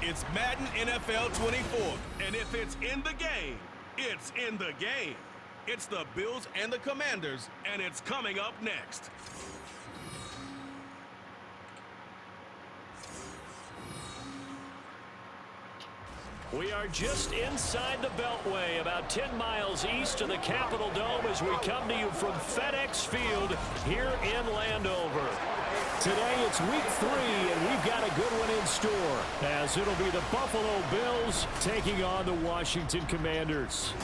It's Madden NFL 24. And if it's in the game, it's in the game. It's the Bills and the Commanders, and it's coming up next. We are just inside the Beltway, about 10 miles east of the Capitol Dome as we come to you from FedEx Field here in Landover. Today it's week 3, and we've got a good one in store, as it'll be the Buffalo Bills taking on the Washington Commanders.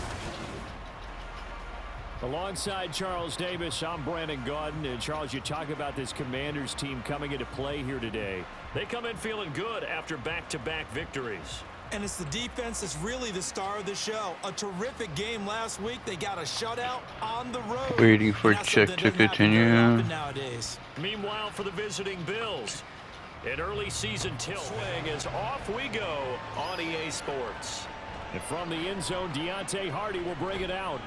Alongside Charles Davis, I'm Brandon Gaudin. And Charles, you talk about this Commanders team coming into play here today. They come in feeling good after back-to-back victories. And it's the defense that's really the star of the show. A terrific game last week. They got a shutout on the road. Waiting for check to continue. Meanwhile, for the visiting Bills, an early season tilt swing is off we go on EA Sports. And from the end zone, Deontay Hardy will bring it out.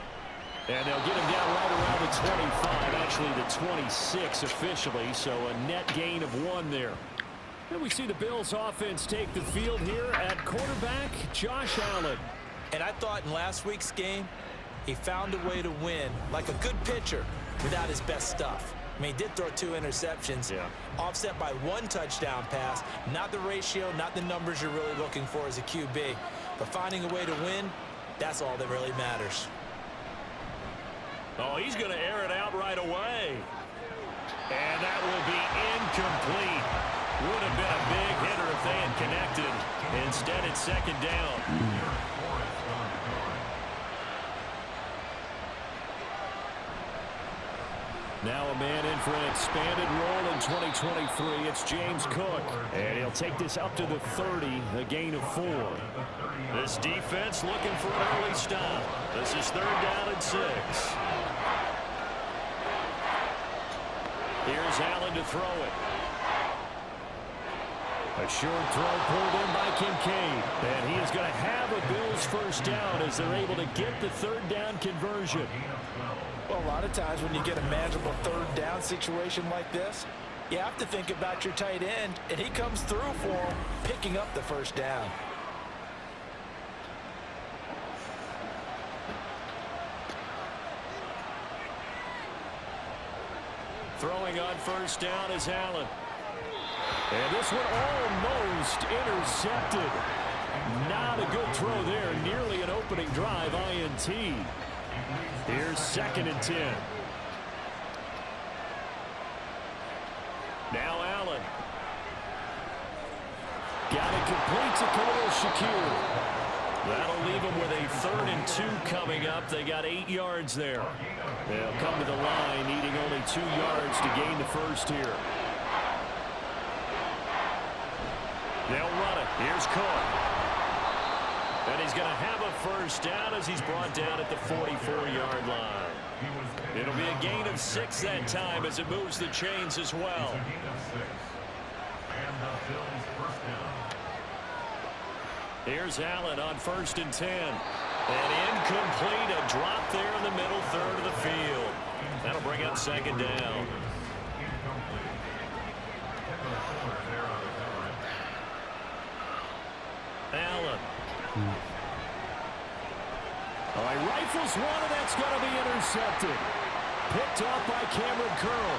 And they'll get him down right around the 25, actually the 26 officially, so a net gain of 1 there. And we see the Bills offense take the field here at quarterback, Josh Allen. And I thought in last week's game, he found a way to win, like a good pitcher, without his best stuff. I mean, he did throw 2 interceptions, offset by 1 touchdown pass. Not the ratio, not the numbers you're really looking for as a QB. But finding a way to win, that's all that really matters. Oh, he's going to air it out right away. And that will be incomplete. Would have been a big hitter if they had connected. Instead, it's 2nd down. Now a man in for an expanded role in 2023. It's James Cook. And he'll take this up to the 30, a gain of 4. This defense looking for an early stop. This is 3rd down and 6. Here's Allen to throw it. A short throw pulled in by Kincaid. And he is going to have a Bills 1st down as they're able to get the 3rd down conversion. Well, a lot of times when you get a manageable 3rd down situation like this, you have to think about your tight end, and he comes through for him, picking up the 1st down. Throwing on 1st down is Allen. And this one almost intercepted. Not a good throw there. Nearly an opening drive INT. Here's 2nd and 10. Now Allen. Got it complete to Khalil Shakir. That'll leave them with a 3rd and 2 coming up. They got 8 yards there. They'll come to the line, needing only 2 yards to gain the 1st here. They'll run it. Here's Cook. And he's going to have a 1st down as he's brought down at the 44-yard line. It'll be a gain of 6 that time as it moves the chains as well. Here's Allen on 1st and 10. And incomplete, a drop there in the middle 3rd of the field. That'll bring up 2nd down. Allen. All right, rifles one, and that's going to be intercepted. Picked off by Cameron Curl.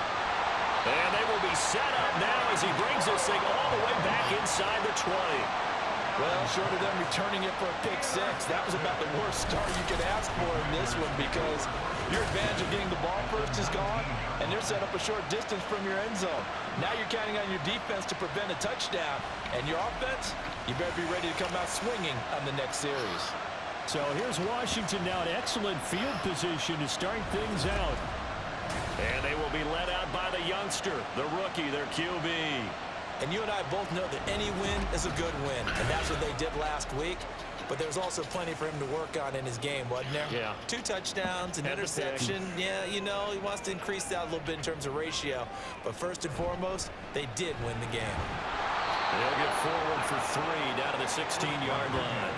And they will be set up now as he brings this thing all the way back inside the 20. Well, short of them returning it for a pick 6, that was about the worst start you could ask for in this one because your advantage of getting the ball first is gone, and they're set up a short distance from your end zone. Now you're counting on your defense to prevent a touchdown, and your offense, you better be ready to come out swinging on the next series. So here's Washington now in excellent field position to start things out. And they will be led out by the youngster, the rookie, their QB. And you and I both know that any win is a good win, and that's what they did last week. But there's also plenty for him to work on in his game, wasn't there? Yeah. 2 touchdowns, an interception. Yeah, you know, he wants to increase that a little bit in terms of ratio. But first and foremost, they did win the game. They'll get forward for 3 down to the 16-yard line.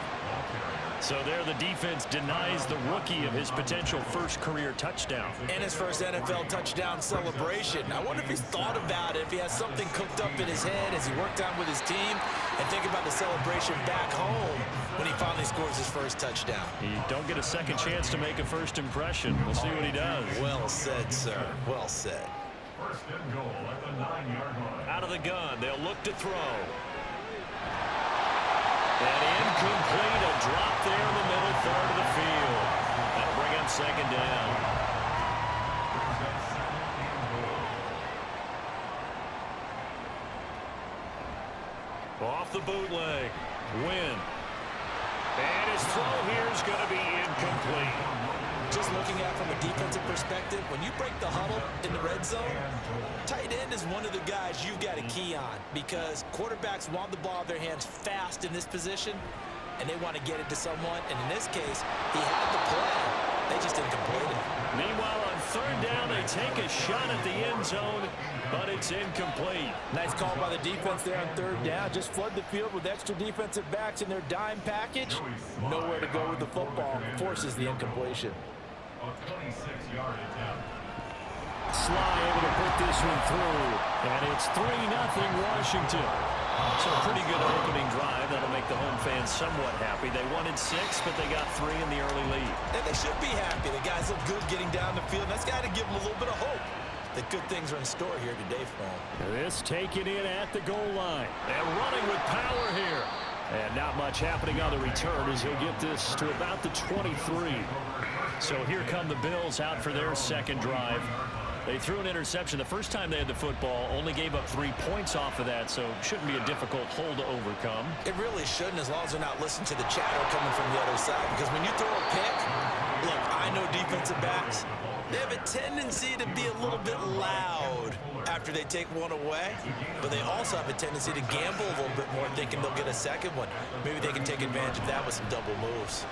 So there the defense denies the rookie of his potential first career touchdown. And his first NFL touchdown celebration. I wonder if he's thought about it, if he has something cooked up in his head as he worked on with his team, and think about the celebration back home when he finally scores his first touchdown. You don't get a second chance to make a first impression. We'll see what he does. Well said, sir. Well said. First and goal at the 9-yard line. Out of the gun, they'll look to throw. And incomplete, a drop there in the middle third of the field. That'll bring up second down. Off the bootleg, Wynn. And his throw here is going to be incomplete. Just looking at it from a defensive perspective, when you break the huddle in the red zone, tight end is one of the guys you've got to key on because quarterbacks want the ball in their hands fast in this position, and they want to get it to someone. And in this case, he had the play. They just didn't complete it. Meanwhile, on third down, they take a shot at the end zone, but it's incomplete. Nice call by the defense there on third down. Just flood the field with extra defensive backs in their dime package. Nowhere to go with the football. Forces the incompletion. A 26-yard attempt. Sly able to put this one through, and it's 3-0 Washington. So a pretty good opening drive. That'll make the home fans somewhat happy. They wanted 6, but they got 3 in the early lead. And they should be happy. The guys look good getting down the field. That's got to give them a little bit of hope that good things are in store here today for them. This taken in at the goal line. And running with power here. And not much happening on the return as he'll get this to about the 23. So here come the Bills out for their second drive. They threw an interception the first time they had the football, only gave up 3 points off of that, so shouldn't be a difficult hole to overcome. It really shouldn't, as long as they're not listening to the chatter coming from the other side. Because when you throw a pick, look, I know defensive backs, they have a tendency to be a little bit loud after they take one away, but they also have a tendency to gamble a little bit more, thinking they'll get a second one. Maybe they can take advantage of that with some double moves.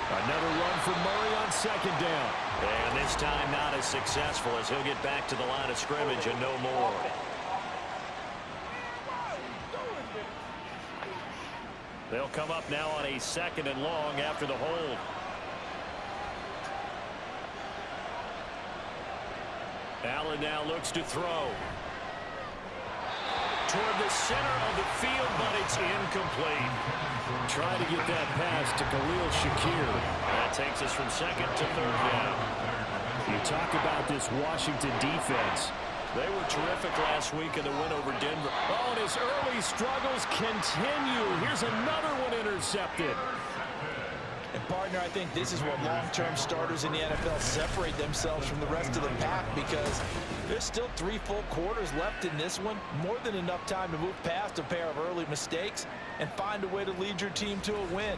Another run for Murray on second down. And this time not as successful as he'll get back to the line of scrimmage and no more. They'll come up now on a 2nd and long after the hold. Allen now looks to throw. Toward the center of the field, but it's incomplete. Trying to get that pass to Khalil Shakir. That takes us from 2nd to 3rd down. You talk about this Washington defense. They were terrific last week in the win over Denver. Oh, and his early struggles continue. Here's another one intercepted. And, partner, I think this is where long-term starters in the NFL separate themselves from the rest of the pack because there's still 3 full quarters left in this one. More than enough time to move past a pair of early mistakes and find a way to lead your team to a win.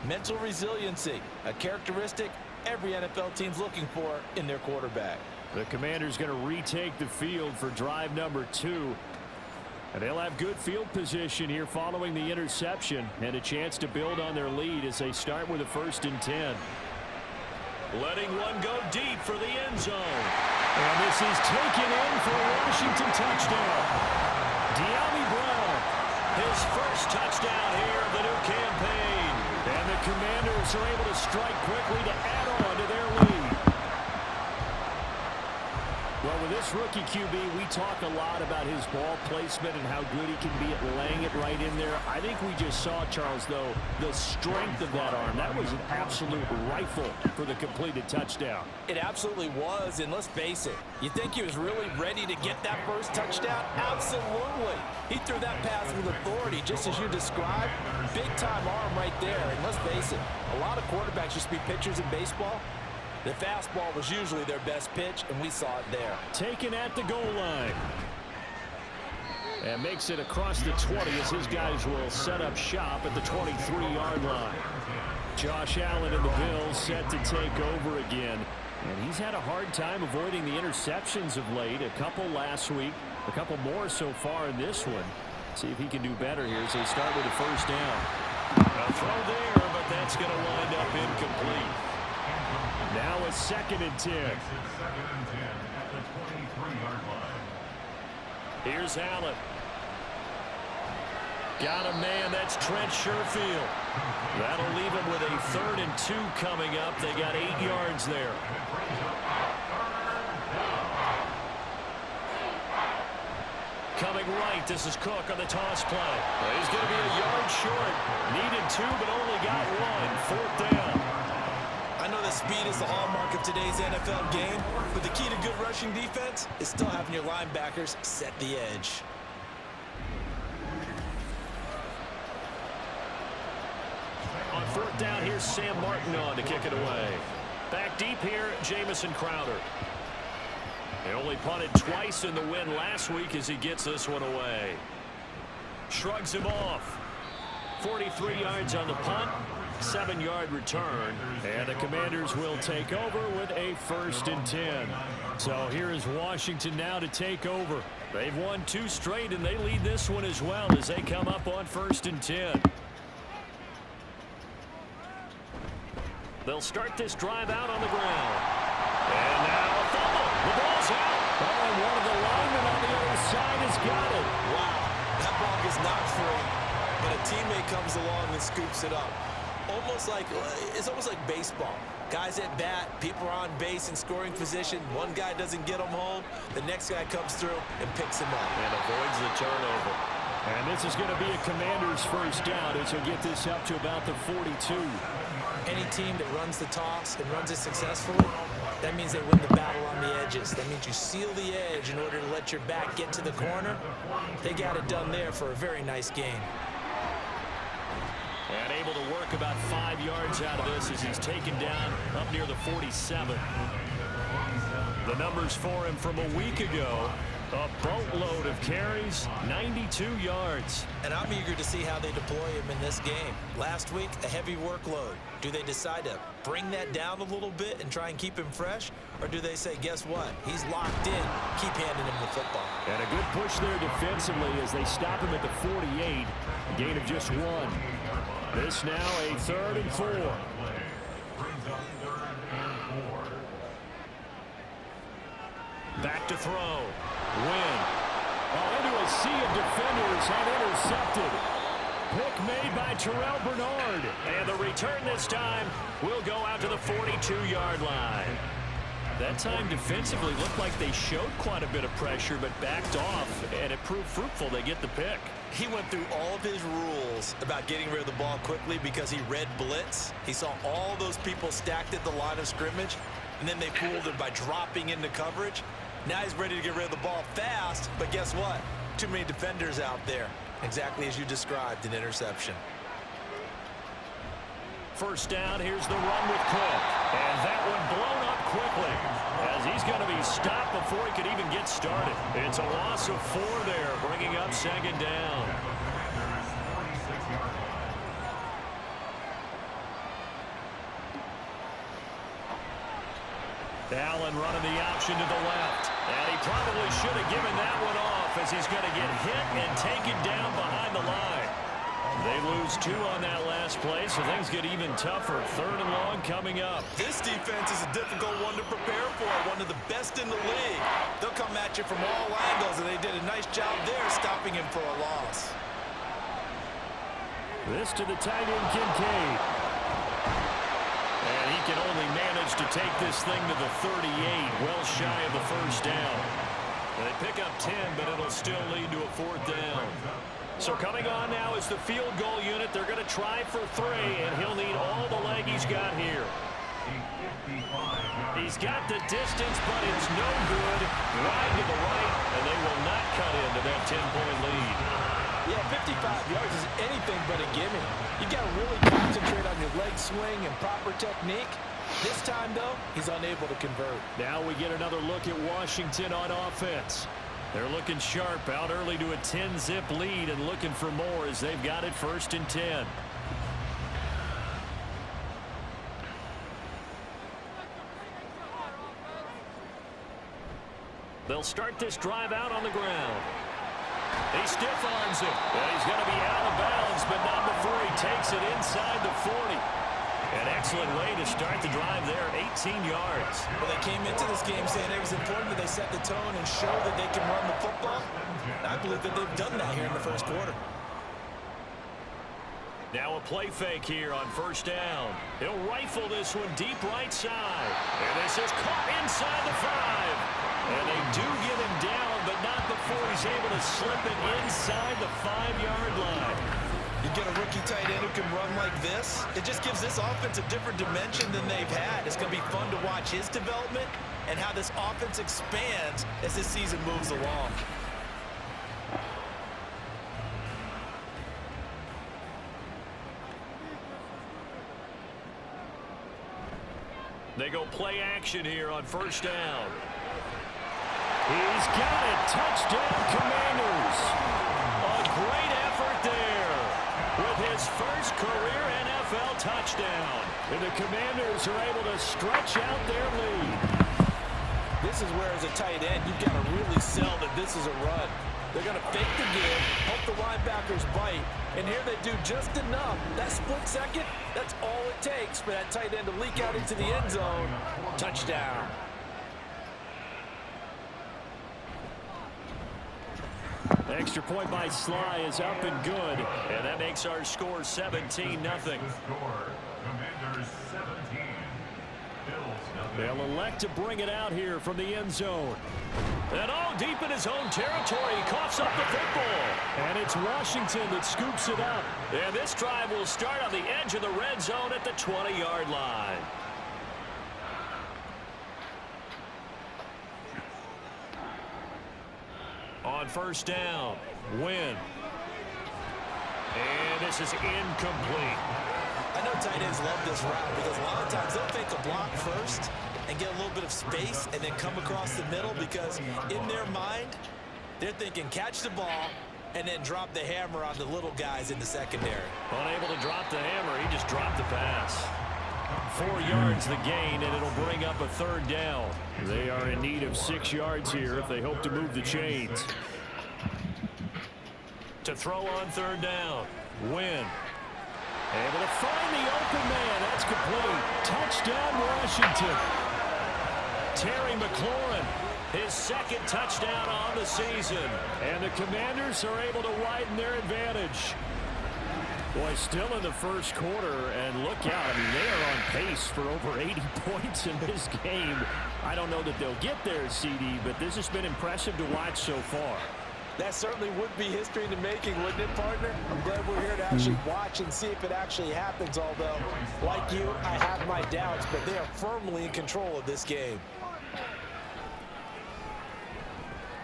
Mental resiliency, a characteristic every NFL team's looking for in their quarterback. The Commanders going to retake the field for drive number 2. And they'll have good field position here following the interception and a chance to build on their lead as they start with a 1st and 10. Letting one go deep for the end zone. And this is taken in for a Washington touchdown. De'Ami Brown, his first touchdown here of the new campaign. And the Commanders are able to strike quickly to add on to their lead. Well, with this rookie QB, we talk a lot about his ball placement and how good he can be at laying it right in there. I think we just saw, Charles, though, the strength of that arm. That was an absolute rifle for the completed touchdown. It absolutely was, and let's face it, you think he was really ready to get that first touchdown? Absolutely. He threw that pass with authority, just as you described. Big-time arm right there, and let's face it, a lot of quarterbacks used to be pitchers in baseball. The fastball was usually their best pitch, and we saw it there. Taken at the goal line. And makes it across the 20 as his guys will set up shop at the 23-yard line. Josh Allen and the Bills set to take over again. And he's had a hard time avoiding the interceptions of late. A couple last week, a couple more so far in this one. See if he can do better here as they start with a 1st down. A throw there, but that's going to wind up incomplete. Now a 2nd and 10. It's 2nd and 10 at the 23-yard line. Here's Allen. Got a man, that's Trent Sherfield. That'll leave them with a 3rd and 2 coming up. They got 8 yards there. Coming right, this is Cook on the toss play. He's going to be a yard short. Needed 2, but only got 1. 4th down. I know that speed is the hallmark of today's NFL game, but the key to good rushing defense is still having your linebackers set the edge. On 4th down, here's Sam Martin on to kick it away. Back deep here, Jamison Crowder. He only punted twice in the win last week as he gets this one away. Shrugs him off. 43 yards on the punt, 7-yard return, and the Commanders will take over with a 1st and 10. So here is Washington now to take over. They've won 2 straight, and they lead this one as well as they come up on 1st and 10. They'll start this drive out on the ground. And now a fumble. The ball's out. Oh, and one of the linemen on the other side has got it. Wow, that ball gets knocked free, but a teammate comes along and scoops it up. It's almost like baseball. Guys at bat, people are on base in scoring position. One guy doesn't get him home. The next guy comes through and picks him up. And avoids the turnover. And this is going to be a Commanders 1st down as he'll get this up to about the 42. Any team that runs the toss and runs it successfully, that means they win the battle on the edges. That means you seal the edge in order to let your back get to the corner. They got it done there for a very nice game. And able to work about 5 yards out of this as he's taken down up near the 47. The numbers for him from a week ago. A boatload of carries, 92 yards. And I'm eager to see how they deploy him in this game. Last week, a heavy workload. Do they decide to bring that down a little bit and try and keep him fresh? Or do they say, guess what? He's locked in. Keep handing him the football. And a good push there defensively as they stop him at the 48. A gain of just 1. This now a 3rd and 4. Back to throw. Win. Oh, into a sea of defenders and intercepted. Pick made by Terrell Bernard. And the return this time will go out to the 42-yard line. That time defensively looked like they showed quite a bit of pressure but backed off, and it proved fruitful. They get the pick. He went through all of his rules about getting rid of the ball quickly because he read blitz. He saw all those people stacked at the line of scrimmage, and then they fooled him by dropping into coverage. Now he's ready to get rid of the ball fast, but guess what? Too many defenders out there. Exactly as you described, an interception. 1st down, here's the run with Cook. And that one blown up quickly as he's going to be stopped before he could even get started. It's a loss of 4 there, bringing up 2nd down. Allen running the option to the left. And he probably should have given that one off as he's going to get hit and taken down behind the line. They lose 2 on that last play, so things get even tougher. 3rd and long coming up. This defense is a difficult one to prepare for, one of the best in the league. They'll come at you from all angles, and they did a nice job there stopping him for a loss. This to the tight end, Kincaid. And he can only manage to take this thing to the 38, well shy of the 1st down. They pick up 10, but it'll still lead to a 4th down. So coming on now is the field goal unit. They're going to try for 3, and he'll need all the leg he's got here. He's got the distance, but it's no good. Wide to the right, and they will not cut into that 10-point lead. Yeah, 55 yards is anything but a gimme. You got to really concentrate on your leg swing and proper technique. This time, though, he's unable to convert. Now we get another look at Washington on offense. They're looking sharp, out early to a 10-zip lead and looking for more as they've got it 1st and 10. They'll start this drive out on the ground. He stiff-arms it. Well, he's going to be out of bounds, but not before he takes it inside the 40. An excellent way to start the drive there, 18 yards. Well, they came into this game saying it was important that they set the tone and show that they can run the football. I believe that they've done that here in the 1st quarter. Now a play fake here on first down. He'll rifle this one deep right side. And this is caught inside the 5. And they do get him down, but not before he's able to slip it inside the 5-yard line. You get a rookie tight end who can run like this, it just gives this offense a different dimension than they've had. It's going to be fun to watch his development and how this offense expands as this season moves along. They go play action here on first down. He's got it. Touchdown, Commanders. A great effort there with his first career NFL touchdown. And the Commanders are able to stretch out their lead. This is where, as a tight end, you've got to really sell that this is a run. They're going to fake the give, hope the linebackers bite, and here they do just enough. That split second, that's all it takes for that tight end to leak out into the end zone. Touchdown. Extra point by Sly is up and good, and that makes our score 17-0. Score. Commanders 17. Bills nothing. They'll elect to bring it out here from the end zone. And all deep in his own territory, he coughs up the football. And it's Washington that scoops it up. And this drive will start on the edge of the red zone at the 20-yard line. On first down, Wynn. And this is incomplete. I know tight ends love this route because a lot of times they'll fake a block first and get a little bit of space and then come across the middle because in their mind, they're thinking catch the ball and then drop the hammer on the little guys in the secondary. Unable to drop the hammer, he just dropped the pass. 4 yards the gain, and it'll bring up a third down. They are in need of 6 yards here if they hope to move the chains. To throw on third down, Wynn. Able to find the open man. That's complete. Touchdown, Washington. Terry McLaurin, his second touchdown on the season. And the Commanders are able to widen their advantage. Boy, still in the first quarter, and look out. I mean, they are on pace for over 80 points in this game. I don't know that they'll get there, CD, but this has been impressive to watch so far. That certainly would be history in the making, wouldn't it, partner? I'm glad we're here to actually watch and see if it actually happens, although, like you, I have my doubts, but they are firmly in control of this game.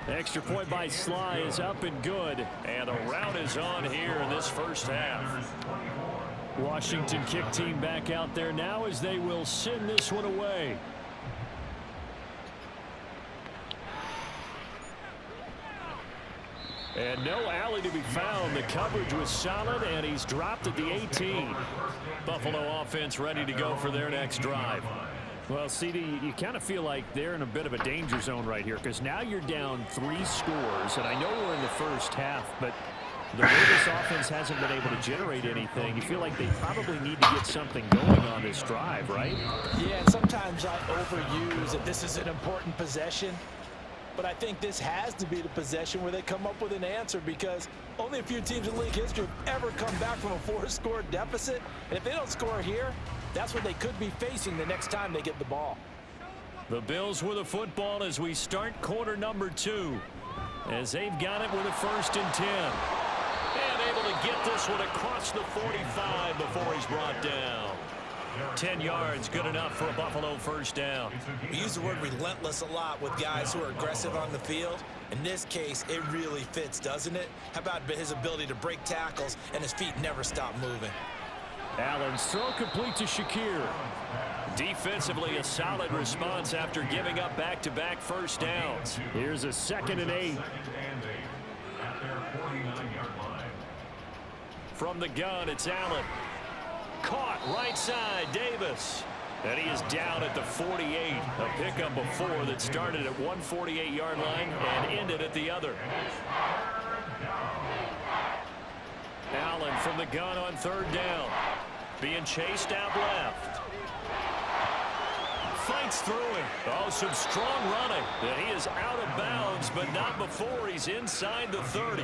Extra point by Sly is up and good, and the route is on here in this first half. Washington kick team back out there now as they will send this one away. And no alley to be found. The coverage was solid, and he's dropped at the 18. Buffalo offense ready to go for their next drive. Well, CD, you kind of feel like they're in a bit of a danger zone right here because now you're down 3 scores, and I know we're in the first half, but the way this offense hasn't been able to generate anything, you feel like they probably need to get something going on this drive, right? Yeah, and sometimes I overuse that this is an important possession, but I think this has to be the possession where they come up with an answer because only a few teams in league history have ever come back from a 4-score deficit, and if they don't score here, that's what they could be facing the next time they get the ball. The Bills with the football as we start quarter number 2. As they've got it with a 1st and 10. And able to get this one across the 45 before he's brought down. 10 yards, good enough for a Buffalo first down. We use the word relentless a lot with guys who are aggressive on the field. In this case, it really fits, doesn't it? How about his ability to break tackles and his feet never stop moving? Allen's throw complete to Shakir. Defensively, a solid response after giving up back-to-back first downs. Here's a 2nd and 8. At their 49-yard line. From the gun, it's Allen. Caught right side, Davis. And he is down at the 48. A pickup before that started at 148-yard line and ended at the other. Allen from the gun on 3rd down. Being chased out left. fights through him. Oh, some strong running. And he is out of bounds, but not before he's inside the 30.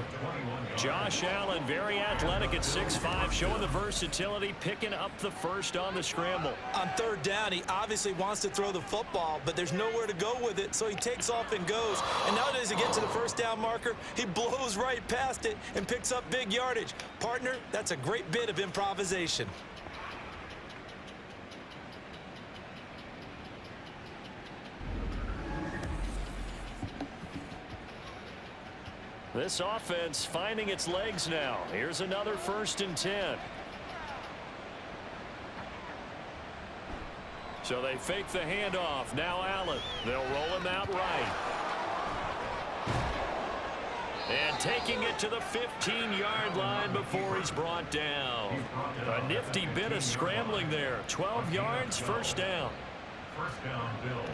Josh Allen, very athletic at 6'5", showing the versatility, picking up the first on the scramble. On third down, he obviously wants to throw the football, but there's nowhere to go with it, so he takes off and goes. And nowadays, to get to the first down marker, he blows right past it and picks up big yardage. Partner, that's a great bit of improvisation. This offense finding its legs now. Here's another 1st and 10. So they fake the handoff. Now Allen. They'll roll him out right. And taking it to the 15-yard line before he's brought down. A nifty bit of scrambling there. 12 yards, 1st down. First down, Bills.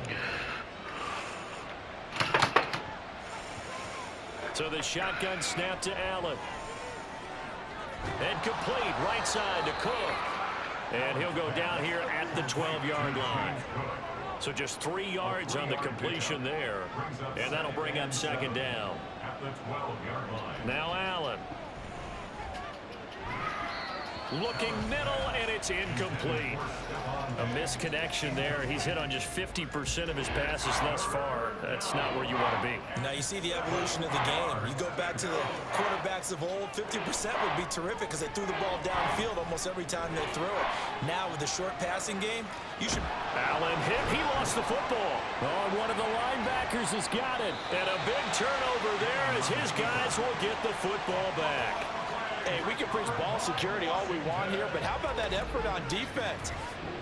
So the shotgun snap to Allen. And complete right side to Cook. And he'll go down here at the 12-yard line. So just 3 yards on the completion there. And that'll bring up 2nd down. At the 12-yard line. Now Allen. Looking middle, and it's incomplete. A misconnection there. He's hit on just 50% of his passes thus far. That's not where you want to be. Now you see the evolution of the game. You go back to the quarterbacks of old, 50% would be terrific because they threw the ball downfield almost every time they threw it. Now with the short passing game, you should... Allen hit. He lost the football. Oh, and one of the linebackers has got it. And a big turnover there as his guys will get the football back. Hey, we can preach ball security all we want here, but how about that effort on defense?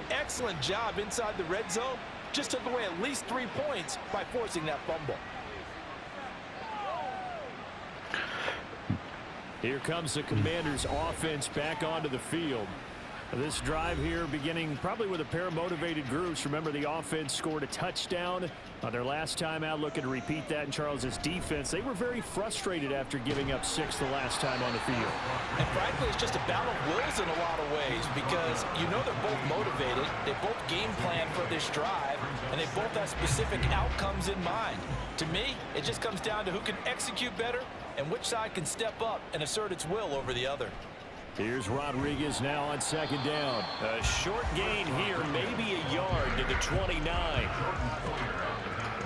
Excellent job inside the red zone. Just took away at least 3 points by forcing that fumble. Here comes the Commanders' offense back onto the field. This drive here beginning probably with a pair of motivated groups. Remember, the offense scored a touchdown on their last time out. Looking to repeat that in Charles's defense. They were very frustrated after giving up 6 the last time on the field. And frankly, it's just a battle of wills in a lot of ways because you know they're both motivated. They both game plan for this drive, and they both have specific outcomes in mind. To me, it just comes down to who can execute better and which side can step up and assert its will over the other. Here's Rodriguez now on 2nd down. A short gain here, maybe a yard to the 29.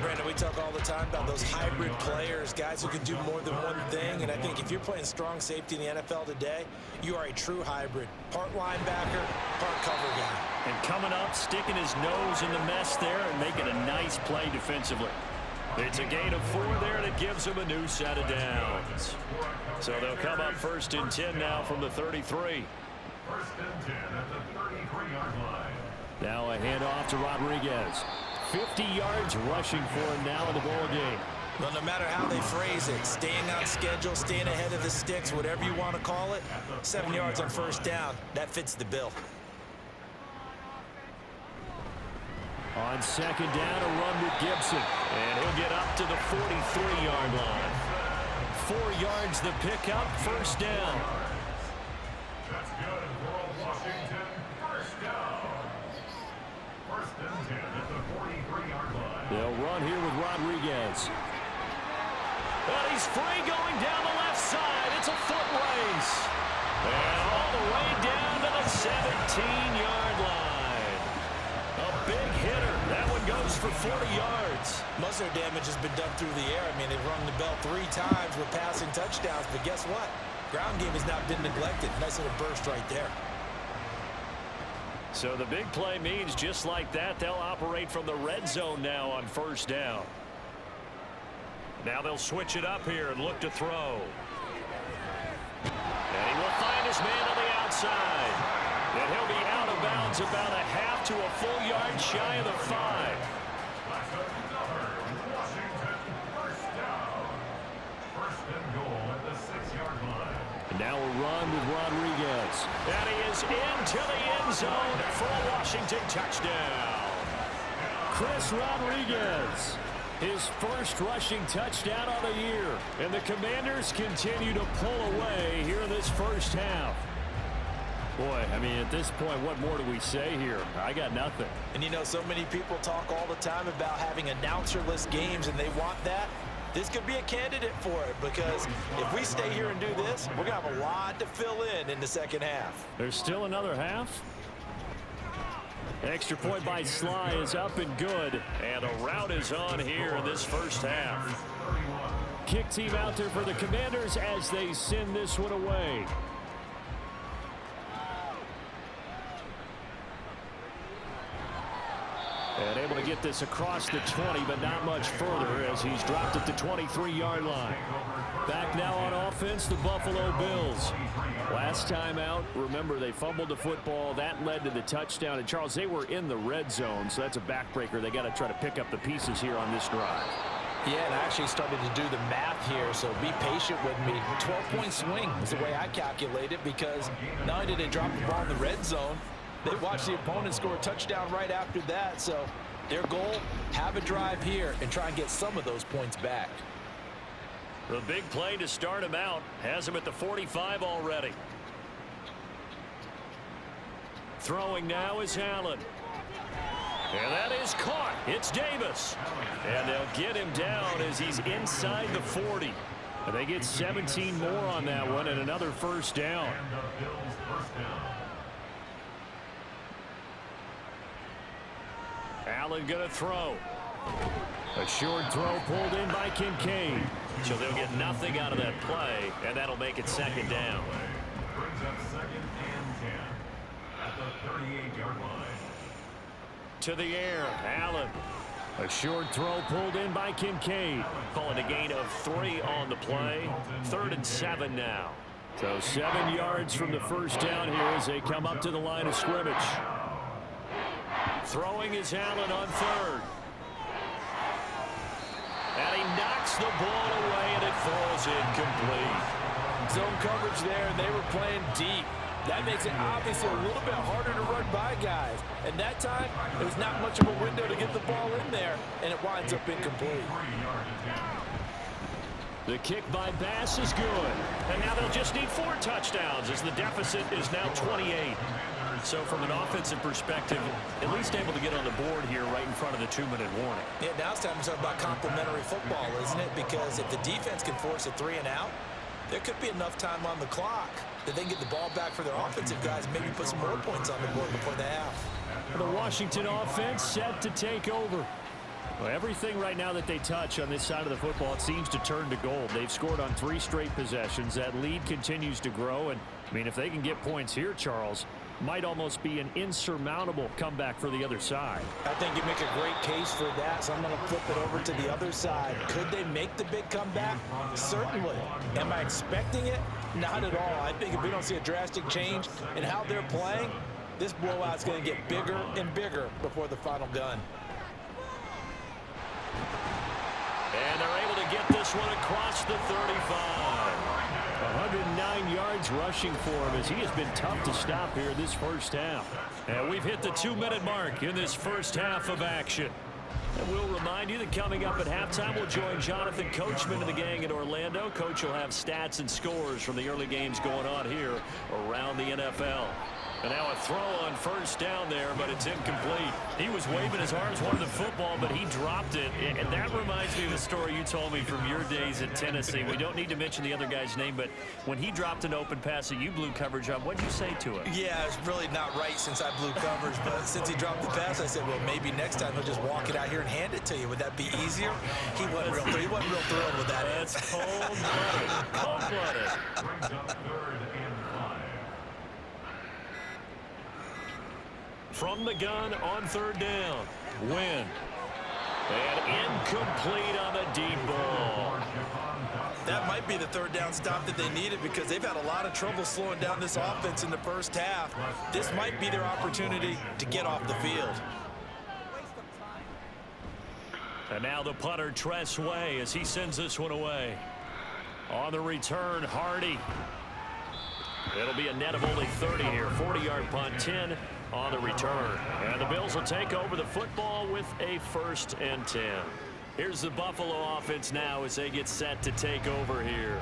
Brandon, we talk all the time about those hybrid players, guys who can do more than one thing. And I think if you're playing strong safety in the NFL today, you are a true hybrid. Part linebacker, part cover guy. And coming up, sticking his nose in the mess there and making a nice play defensively. It's a gain of 4 there that gives him a new set of downs. So they'll come up 1st and 10 now from the 33. 1st and 10 at the 33-yard line. Now a handoff to Rodriguez. 50 yards rushing for him now in the ball game. Well, no matter how they phrase it, staying on schedule, staying ahead of the sticks, whatever you want to call it, 7 yards on 1st down, that fits the bill. On 2nd down, a run with Gibson. And he'll get up to the 43-yard line. 4 yards the pickup, 1st down. That's good for Washington. 1st down. 1st and 10 at the 43-yard line. They'll run here with Rodriguez. But he's free going down the left side. It's a foot race. And all the way down to the 17-yard line. A big hitter. That one goes for 40 yards. Most of their damage has been done through the air. I mean, they've rung the bell 3 times with passing touchdowns, but guess what? Ground game has not been neglected. Nice little burst right there. So the big play means just like that, they'll operate from the red zone now on 1st down. Now they'll switch it up here and look to throw. And he will find his man on the outside. And he'll be out of bounds about a half to a full yard shy of the 5. That's another Washington 1st down. 1st and goal at the 6-yard line. And now a run with Rodriguez. And he is into the end zone for a Washington touchdown. Chris Rodriguez, his first rushing touchdown of the year. And the Commanders continue to pull away here in this 1st half. Boy, I mean, at this point, what more do we say here? I got nothing. And, you know, so many people talk all the time about having announcer-less games, and they want that. This could be a candidate for it, because if we stay here and do this, we're going to have a lot to fill in the second half. There's still another half. Extra point by Sly is up and good, and a rout is on here in this first half. Kick team out there for the Commanders as they send this one away. And able to get this across the 20, but not much further as he's dropped at the 23-yard line. Back now on offense, the Buffalo Bills. Last time out, remember, they fumbled the football. That led to the touchdown. And, Charles, they were in the red zone, so that's a backbreaker. They got to try to pick up the pieces here on this drive. Yeah, and I actually started to do the math here, so be patient with me. 12-point swing is the way I calculate it, because not only did they drop the ball in the red zone, they watched the opponent score a touchdown right after that. So their goal, have a drive here and try and get some of those points back. The big play to start him out has him at the 45 already. Throwing now is Allen. And that is caught. It's Davis. And they'll get him down as he's inside the 40. And they get 17 more on that one and another first down. Allen going to throw. A short throw pulled in by Kincaid. So they'll get nothing out of that play, and that'll make it second down. Brings up 2nd and 10 at the 38-yard line. To the air, Allen. A short throw pulled in by Kincaid. Calling a gain of 3 on the play. 3rd and 7 now. So 7 yards from the first down here as they come up to the line of scrimmage. Throwing is Allen on 3rd. And he knocks the ball away, and it falls incomplete. Zone coverage there, and they were playing deep. That makes it obviously a little bit harder to run by guys. And that time, it was not much of a window to get the ball in there, and it winds up incomplete. The kick by Bass is good. And now they'll just need 4 touchdowns as the deficit is now 28. So from an offensive perspective, at least able to get on the board here right in front of the 2-minute warning. Yeah, now it's time to talk about complementary football, isn't it? Because if the defense can force a 3 and out, there could be enough time on the clock that they can get the ball back for their offensive guys, maybe put some more points on the board before the half. The Washington offense set to take over. Well, everything right now that they touch on this side of the football, it seems to turn to gold. They've scored on 3 straight possessions. That lead continues to grow. And, I mean, if they can get points here, Charles, might almost be an insurmountable comeback for the other side. I think you make a great case for that, so I'm going to flip it over to the other side. Could they make the big comeback? Certainly. Am I expecting it? Not at all. I think if we don't see a drastic change in how they're playing, this blowout's going to get bigger and bigger before the final gun. And they're able to get this one across the 35. 109 yards rushing for him as he has been tough to stop here this first half. And we've hit the 2-minute mark in this first half of action. And we'll remind you that coming up at halftime, we'll join Jonathan Coachman and the gang in Orlando. Coach will have stats and scores from the early games going on here around the NFL. And now a throw on first down there, but it's incomplete. He was waving his arms, wanted the football, but he dropped it. And that reminds me of the story you told me from your days at Tennessee. We don't need to mention the other guy's name, but when he dropped an open pass that you blew coverage on, what did you say to him? Yeah, it's really not right since I blew coverage, but since he dropped the pass, I said, well, maybe next time he'll just walk it out here and hand it to you. Would that be easier? He wasn't real thrilled with that. That's cold-blooded. Cold-blooded. Brings up 3rd and 5. From the gun on 3rd down. Win. And incomplete on the deep ball. That might be the 3rd down stop that they needed because they've had a lot of trouble slowing down this offense in the first half. This might be their opportunity to get off the field. And now the punter, Tress Way, as he sends this one away. On the return, Hardy. It'll be a net of only 30 here. 40-yard punt, 10 on the return. And the Bills will take over the football with a 1st and 10. Here's the Buffalo offense now as they get set to take over here.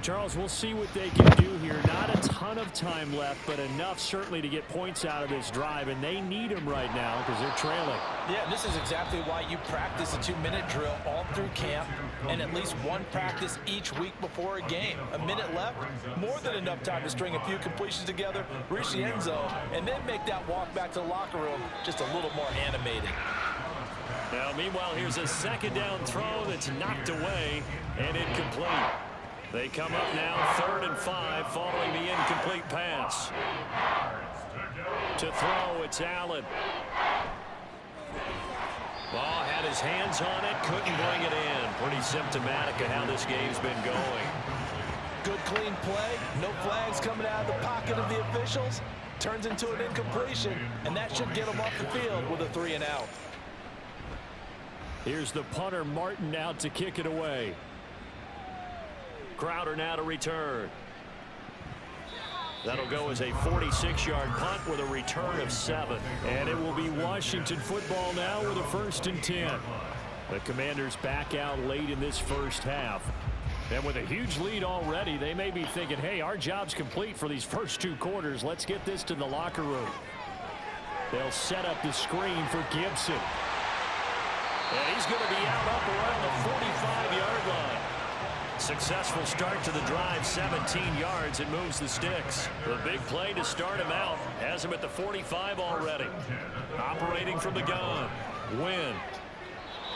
Charles, we'll see what they can do here. Not a ton of time left, but enough certainly to get points out of this drive, and they need them right now because they're trailing. Yeah, and this is exactly why you practice a 2-minute drill all through camp and at least one practice each week before a game. A minute left, more than enough time to string a few completions together, reach the end zone, and then make that walk back to the locker room just a little more animated. Now, meanwhile, here's a second down throw that's knocked away and incomplete. They come up now 3rd and 5 following the incomplete pass. To throw, it's Allen. Ball had his hands on it, couldn't bring it in. Pretty symptomatic of how this game's been going. Good clean play, no flags coming out of the pocket of the officials. Turns into an incompletion, and that should get them off the field with a 3-and-out. Here's the punter, Martin, out to kick it away. Crowder now to return. That'll go as a 46-yard punt with a return of 7. And it will be Washington football now with a 1st and 10. The Commanders back out late in this first half. And with a huge lead already, they may be thinking, hey, our job's complete for these first 2 quarters. Let's get this to the locker room. They'll set up the screen for Gibson. And he's going to be out up around the 45-yard line. Successful start to the drive, 17 yards, and moves the sticks. The big play to start him out has him at the 45 already. Operating from the gun. Win.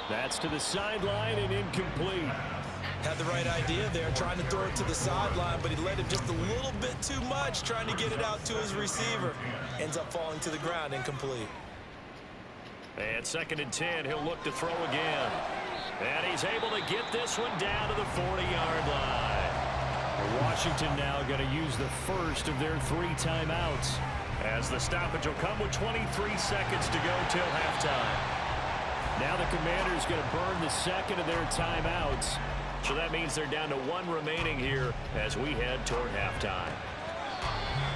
That's to the sideline and incomplete. Had the right idea there, trying to throw it to the sideline, but he led it just a little bit too much, trying to get it out to his receiver. Ends up falling to the ground, incomplete. And 2nd and 10, he'll look to throw again. And he's able to get this one down to the 40-yard line. Washington now going to use the first of their 3 timeouts, as the stoppage will come with 23 seconds to go till halftime. Now the Commanders going to burn the second of their timeouts. So that means they're down to 1 remaining here as we head toward halftime.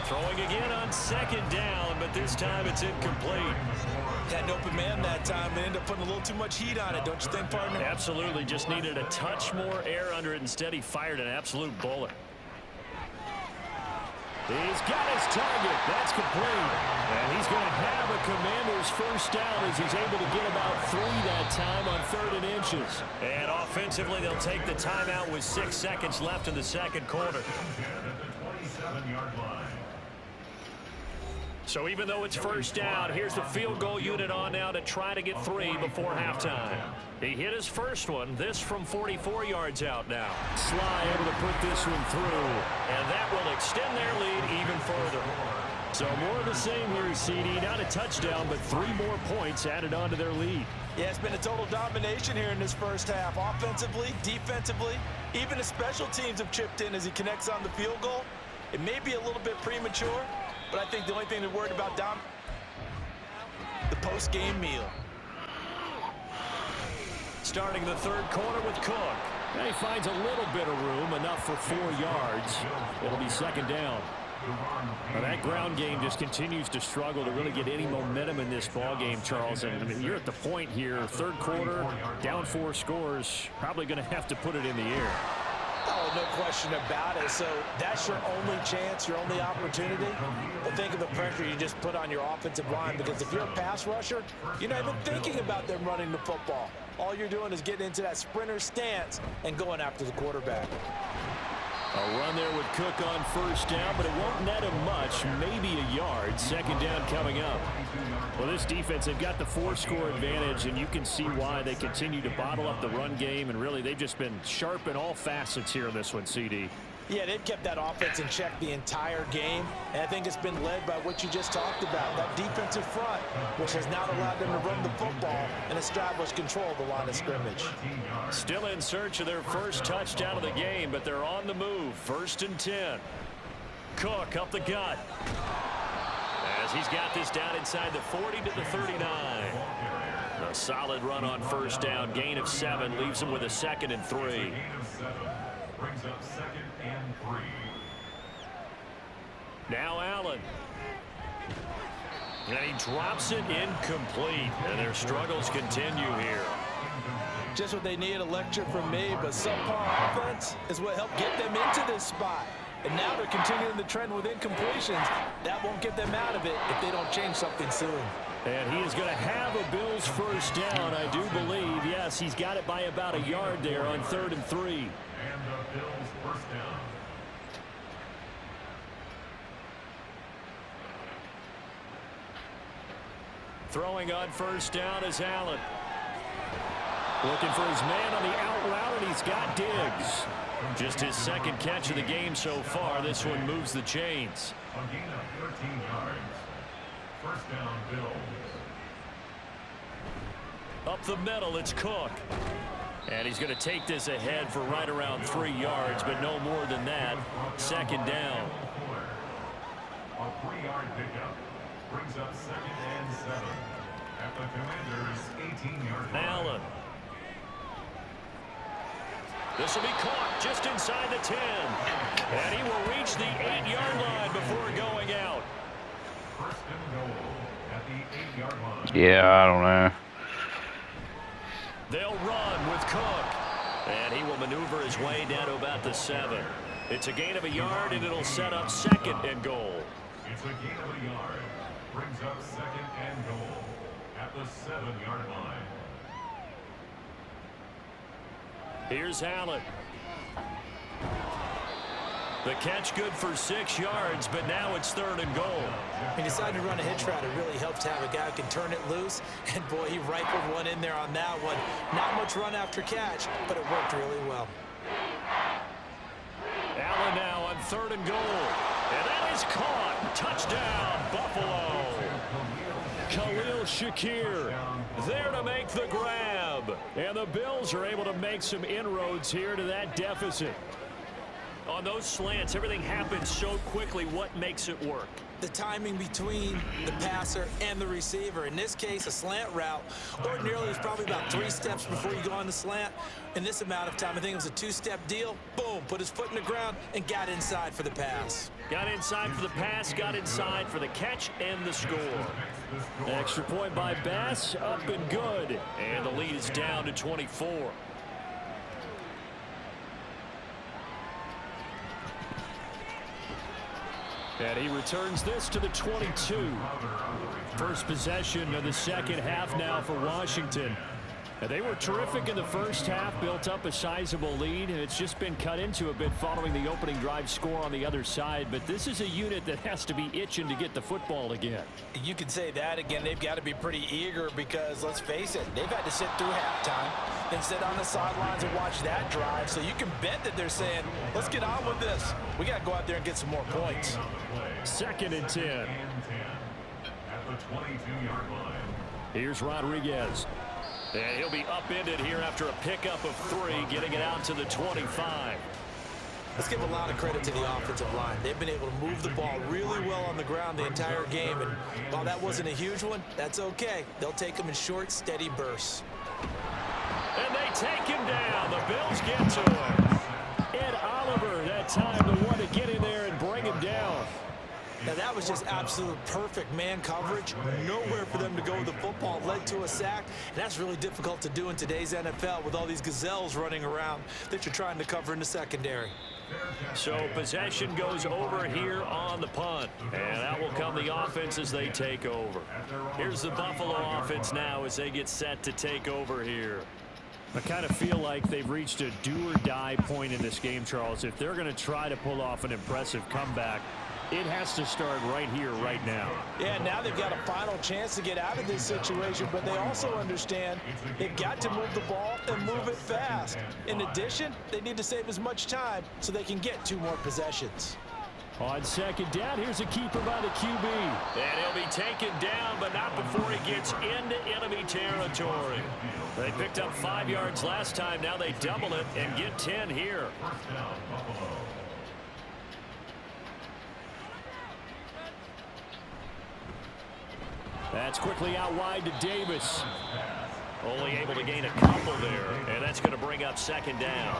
Throwing again on 2nd down, but this time it's incomplete. Had an open man that time, but ended up putting a little too much heat on it, don't you think, partner? Absolutely. Just needed a touch more air under it. Instead, he fired an absolute bullet. He's got his target. That's complete. And he's going to have a Commander's first down as he's able to get about 3 that time on 3rd and inches. And offensively, they'll take the timeout with 6 seconds left in the second quarter. So even though it's first down, here's the field goal unit on now to try to get 3 before halftime. He hit his first one, this from 44 yards out now. Sly able to put this one through, and that will extend their lead even further. So more of the same here, CD. Not a touchdown, but 3 more points added on to their lead. Yeah, it's been a total domination here in this first half. Offensively, defensively, even the special teams have chipped in as he connects on the field goal. It may be a little bit premature, but I think the only thing they're worried about, the post-game meal. Starting the 3rd quarter with Cook. And he finds a little bit of room, enough for 4 yards. It'll be 2nd down. Now that ground game just continues to struggle to really get any momentum in this ball game, Charles. And I mean, you're at the point here, 3rd quarter, down 4 scores, probably going to have to put it in the air. Oh, no question about it. So that's your only chance, your only opportunity. But think of the pressure you just put on your offensive line, because if you're a pass rusher, you're not even thinking about them running the football. All you're doing is getting into that sprinter stance and going after the quarterback. A run there with Cook on 1st down, but it won't net him much, maybe a yard. 2nd down coming up. Well, this defense, they've got the 4-score advantage, and you can see why they continue to bottle up the run game, and really they've just been sharp in all facets here in this one, CD. Yeah, they've kept that offense in check the entire game, and I think it's been led by what you just talked about, that defensive front, which has not allowed them to run the football and establish control of the line of scrimmage. Still in search of their first touchdown of the game, but they're on the move. 1st and 10. Cook up the gut, as he's got this down inside the 40 to the 39. A solid run on 1st down, gain of 7, leaves him with a 2nd and 3. Brings up 2nd and 3. Now Allen. And he drops it incomplete. And their struggles continue here. Just what they need, a lecture from me, but subpar offense is what helped get them into this spot. And now they're continuing the trend with incompletions. That won't get them out of it if they don't change something soon. And he is going to have a Bills first down, I do believe. Yes, he's got it by about a yard there on 3rd and 3. And the Bills first down. Throwing on first down is Allen. Looking for his man on the out route, and he's got Diggs. Just his second catch of the game so far. This one moves the chains. A gain of 13 yards. First down, Bills. Up the middle, it's Cook. And he's going to take this ahead for right around 3 yards, but no more than that. Second down. A 3-yard pickup brings up 2nd and 7 at the Commanders' 18-yard line. Allen. This will be caught just inside the 10. And he will reach the 8-yard line before going out. First and goal at the 8-yard line. Yeah, I don't know. They'll run with Cook. And he will maneuver his way down to about the 7. It's a gain of a yard, and it'll set up 2nd and goal. It's a gain of a yard. Brings up 2nd and goal at the 7-yard line. Here's Allen. The catch good for 6 yards, but now it's 3rd and goal. He decided to run a hitch route. It really helps to have a guy who can turn it loose. And, boy, he rifled one in there on that one. Not much run after catch, but it worked really well. Allen now on 3rd and goal. And that is caught. Touchdown, Buffalo. Khalil Shakir there to make the grab. And the Bills are able to make some inroads here to that deficit. On those slants, everything happens so quickly. What makes it work? The timing between the passer and the receiver. In this case, a slant route. Ordinarily, it's probably about 3 steps before you go on the slant. In this amount of time, I think it was a 2-step deal. Boom, put his foot in the ground and got inside for the pass. Got inside for the pass, got inside for the catch and the score. Extra point by Bass, up and good. And the lead is down to 24. And he returns this to the 22. First possession of the second half now for Washington. And they were terrific in the first half, built up a sizable lead, and it's just been cut into a bit following the opening drive score on the other side. But this is a unit that has to be itching to get the football again. You could say that again. They've got to be pretty eager because, let's face it, they've had to sit through halftime, then sit on the sidelines and watch that drive. So you can bet that they're saying, let's get on with this. We got to go out there and get some more points. 2nd and 10. At the 22-yard line. Here's Rodriguez. And he'll be upended here after a pickup of 3, getting it out to the 25. Let's give a lot of credit to the offensive line. They've been able to move the ball really well on the ground the entire game. And while that wasn't a huge one, that's okay. They'll take them in short, steady bursts. And they take him down. The Bills get to him. Ed Oliver, that time the one to get in there and bring him down. Now, that was just absolute perfect man coverage. Nowhere for them to go with the football. Led to a sack. And that's really difficult to do in today's NFL with all these gazelles running around that you're trying to cover in the secondary. So possession goes over here on the punt. And that will come the offense as they take over. Here's the Buffalo offense now as they get set to take over here. I kind of feel like they've reached a do-or-die point in this game, Charles. If they're going to try to pull off an impressive comeback, it has to start right here, right now. Yeah, now they've got a final chance to get out of this situation, but they also understand they've got to move the ball and move it fast. In addition, they need to save as much time so they can get 2 more possessions. On 2nd down, here's a keeper by the QB. And he'll be taken down, but not before he gets into enemy territory. They picked up 5 yards last time. Now they double it and get 10 here. That's quickly out wide to Davis. Only able to gain a couple there, and that's going to bring up 2nd down.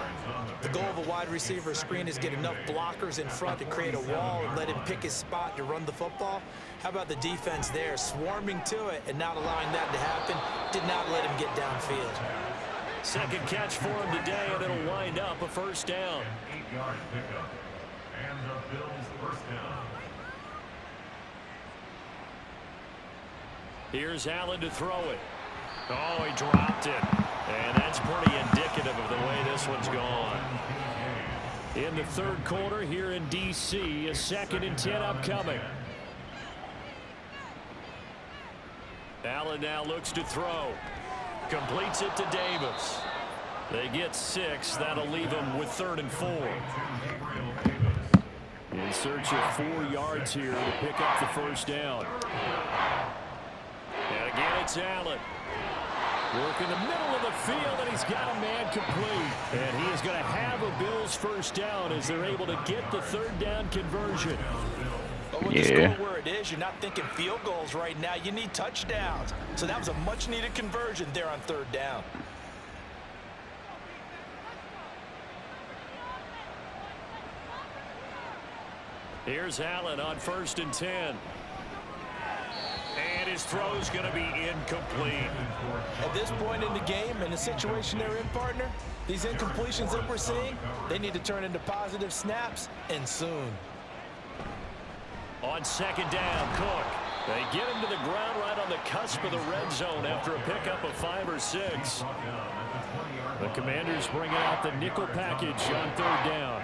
The goal of a wide receiver screen is get enough blockers in front to create a wall and let him pick his spot to run the football. How about the defense there, swarming to it and not allowing that to happen? Did not let him get downfield. Second catch for him today, and it'll wind up a first down. 8-yard pickup. And the Bills first down. Here's Allen to throw it. Oh, he dropped it. And that's pretty indicative of the way this one's gone. In the third quarter here in D.C., a 2nd and 10 upcoming. Allen now looks to throw. Completes it to Davis. They get 6. That'll leave them with 3rd and 4. In search of 4 yards here to pick up the first down. And again, it's Allen. Work in the middle of the field, and he's got a man complete. And he is going to have a Bills first down as they're able to get the 3rd down conversion. But with the score where it is, you're not thinking field goals right now. You need touchdowns. So that was a much-needed conversion there on 3rd down. Here's Allen on 1st and 10. And his throw's going to be incomplete. At this point in the game and the situation they're in, partner, these incompletions that we're seeing, they need to turn into positive snaps, and soon. On 2nd down, Cook. They get him to the ground right on the cusp of the red zone after a pickup of 5 or 6. The Commanders bringing out the nickel package on 3rd down.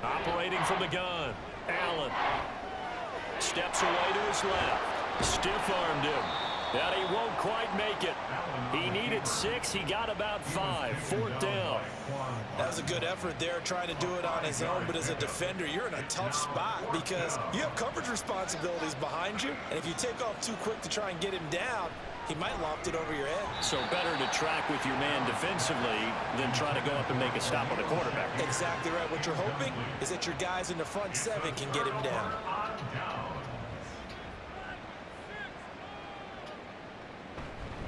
Operating from the gun, Allen steps away to his left. Stiff-armed him. That he won't quite make it. He needed 6. He got about 5. 4th down. That was a good effort there trying to do it on his own, but as a defender, you're in a tough spot because you have coverage responsibilities behind you, and if you take off too quick to try and get him down, he might loft it over your head. So better to track with your man defensively than try to go up and make a stop on the quarterback. Exactly right. What you're hoping is that your guys in the front 7 can get him down.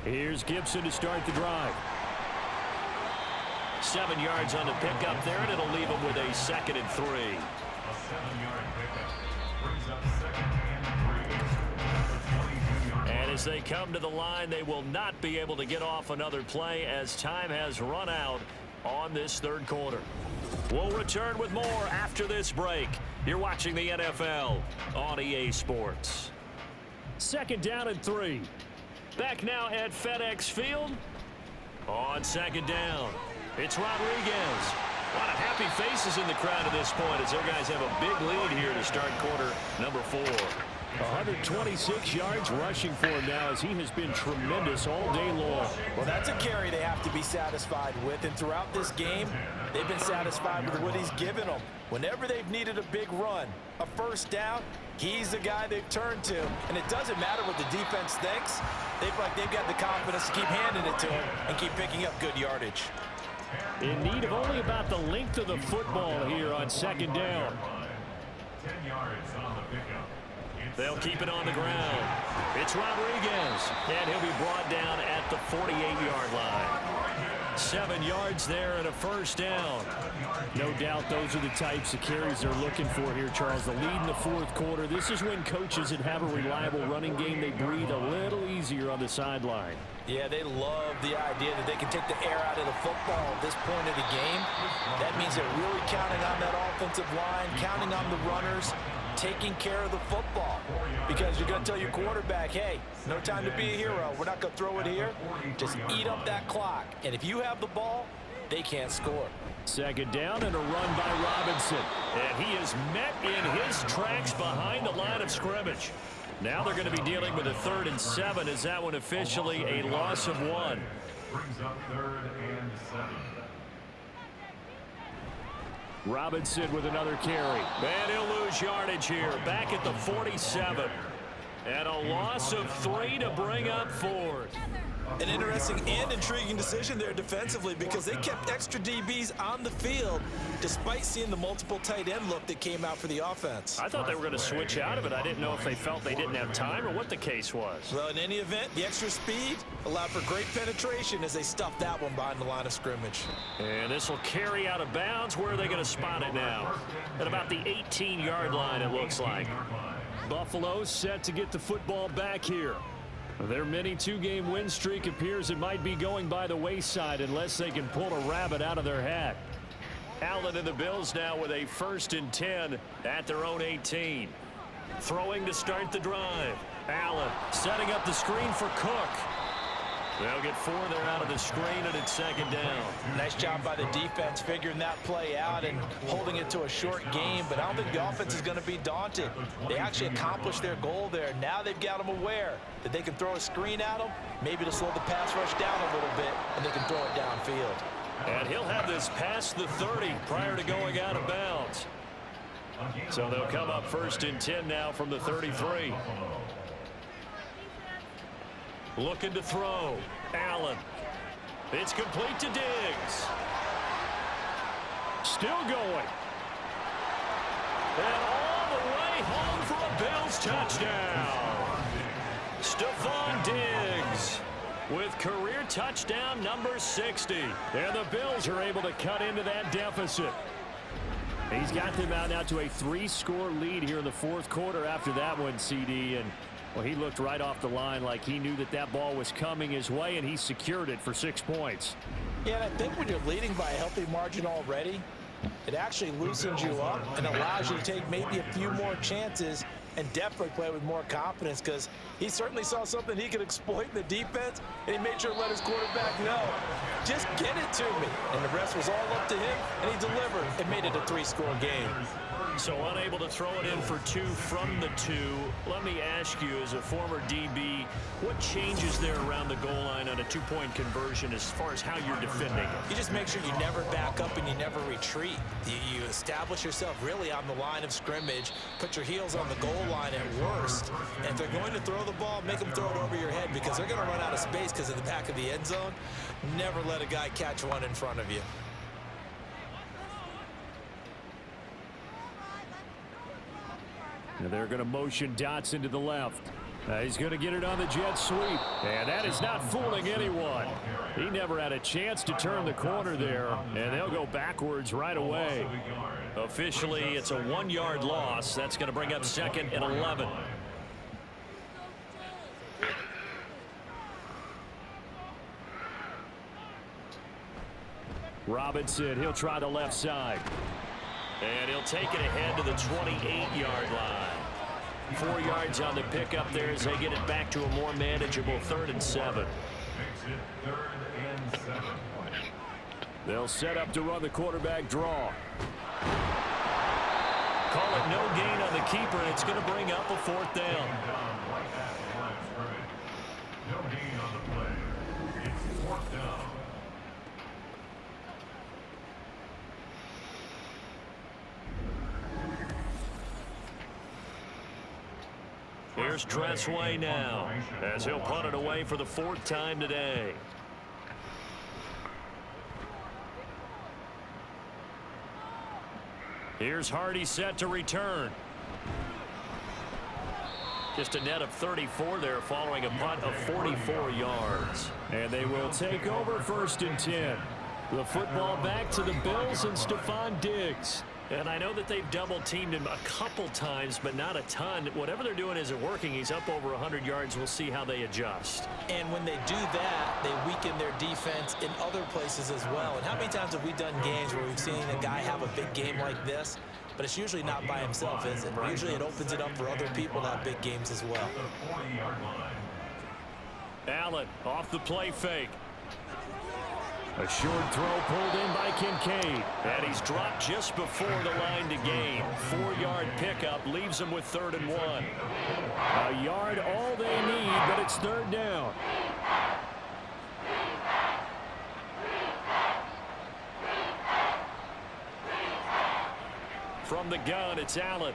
Here's Gibson to start the drive. 7 yards on the pickup there, and it'll leave him with a 2nd and 3. A 7-yard pickup brings up 2nd and 3. And as they come to the line, they will not be able to get off another play as time has run out on this 3rd quarter. We'll return with more after this break. You're watching the NFL on EA Sports. 2nd down and 3. Back now at FedEx Field. On 2nd down, it's Rodriguez. A lot of happy faces in the crowd at this point as their guys have a big lead here to start quarter number 4. 126 yards rushing for him now as he has been tremendous all day long. Well, that's a carry they have to be satisfied with, and throughout this game, they've been satisfied with what he's given them. Whenever they've needed a big run, a first down, he's the guy they've turned to, and it doesn't matter what the defense thinks. They've got the confidence to keep handing it to him and keep picking up good yardage. In need of only about the length of the football here on 2nd down. 10 yards on the pickup. They'll keep it on the ground. It's Rodriguez, and he'll be brought down at the 48-yard line. 7 yards there and a first down. No doubt those are the types of carries they're looking for here, Charles. The lead in the 4th quarter. This is when coaches that have a reliable running game, they breathe a little easier on the sideline. Yeah, they love the idea that they can take the air out of the football at this point of the game. That means they're really counting on that offensive line, counting on the runners, taking care of the football. Because you're going to tell your quarterback, hey, no time to be a hero. We're not going to throw it here. Just eat up that clock. And if you have the ball, they can't score. 2nd down and a run by Robinson. And he is met in his tracks behind the line of scrimmage. Now they're going to be dealing with a 3rd and 7 as that one officially a loss of 1. Brings up 3rd and 7. Robinson with another carry. And he'll lose yardage here. Back at the 47. And a loss of 3 to bring up 4th. An interesting and intriguing decision there defensively because they kept extra DBs on the field despite seeing the multiple tight end look that came out for the offense. I thought they were going to switch out of it. I didn't know if they felt they didn't have time or what the case was. Well, in any event, the extra speed allowed for great penetration as they stuffed that one behind the line of scrimmage. And this will carry out of bounds. Where are they going to spot it now? At about the 18-yard line, it looks like. Buffalo set to get the football back here. Their mini two-game win streak appears it might be going by the wayside unless they can pull a rabbit out of their hat. Allen and the Bills now with a 1st and 10 at their own 18. Throwing to start the drive. Allen setting up the screen for Cook. They'll get 4 there out of the screen, and it's 2nd down. Nice job by the defense figuring that play out and holding it to a short game, but I don't think the offense is going to be daunted. They actually accomplished their goal there. Now they've got them aware that they can throw a screen at them, maybe to slow the pass rush down a little bit, and they can throw it downfield. And he'll have this past the 30 prior to going out of bounds. So they'll come up 1st and 10 now from the 33. Looking to throw. Allen. It's complete to Diggs. Still going. And all the way home for a Bills touchdown. Stephon Diggs with career touchdown number 60. And the Bills are able to cut into that deficit. He's got them out now to a 3-score lead here in the 4th quarter after that one, CD. And well, he looked right off the line like he knew that that ball was coming his way, and he secured it for 6 points. Yeah, and I think when you're leading by a healthy margin already, it actually loosens you up and allows you to take maybe a few more chances and definitely play with more confidence, because he certainly saw something he could exploit in the defense, and he made sure to let his quarterback know, just get it to me. And the rest was all up to him, and he delivered and made it a 3-score game. So unable to throw it in for 2 from the 2. Let me ask you, as a former DB, what changes there around the goal line on a 2-point conversion as far as how you're defending? You just make sure you never back up and you never retreat. You establish yourself really on the line of scrimmage, put your heels on the goal line at worst. And if they're going to throw the ball, make them throw it over your head, because they're going to run out of space because of the back of the end zone. Never let a guy catch one in front of you. And they're going to motion Dotson to the left. He's going to get it on the jet sweep. And that is not fooling anyone. He never had a chance to turn the corner there. And they'll go backwards right away. Officially, it's a 1-yard loss. That's going to bring up 2nd and 11. Robinson, he'll try the left side. And he'll take it ahead to the 28-yard line. 4 yards on the pickup there as they get it back to a more manageable 3rd and 7. They'll set up to run the quarterback draw. Call it no gain on the keeper, and it's going to bring up a 4th down. No gain on the play. It's 4th down. Here's Tressway now, as he'll punt it away for the 4th time today. Here's Hardy set to return. Just a net of 34 there following a punt of 44 yards. And they will take over 1st and 10. The football back to the Bills and Stephon Diggs. And I know that they've double-teamed him a couple times, but not a ton. Whatever they're doing isn't working. He's up over 100 yards. We'll see how they adjust. And when they do that, they weaken their defense in other places as well. And how many times have we done games where we've seen a guy have a big game like this, but it's usually not by himself, is it? Usually it opens it up for other people to have big games as well. Allen off the play fake. A short throw pulled in by Kincaid. And he's dropped just before the line to gain. 4-yard pickup leaves him with 3rd and 1. A yard all they need, but it's 3rd down. From the gun, it's Allen.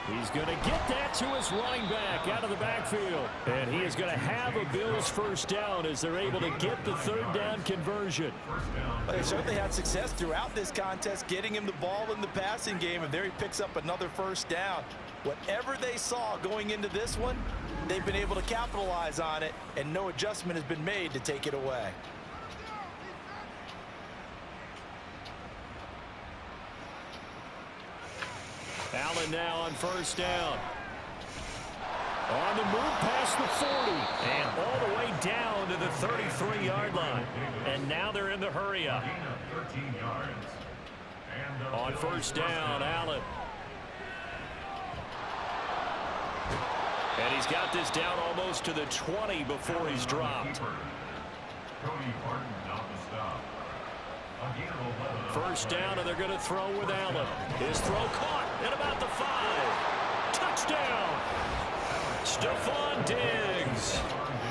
He's going to get that to his running back out of the backfield. And he is going to have a Bills 1st down as they're able to get the 3rd down conversion. Well, they certainly had success throughout this contest, getting him the ball in the passing game, and there he picks up another 1st down. Whatever they saw going into this one, they've been able to capitalize on it, and no adjustment has been made to take it away. Allen now on 1st down. On the move past the 40 and all the way down to the 33-yard line. And now they're in the hurry-up. On first down, Allen. And he's got this down almost to the 20 before he's dropped. First down, and they're going to throw with Allen. His throw caught at about the 5. Touchdown! Stephon Diggs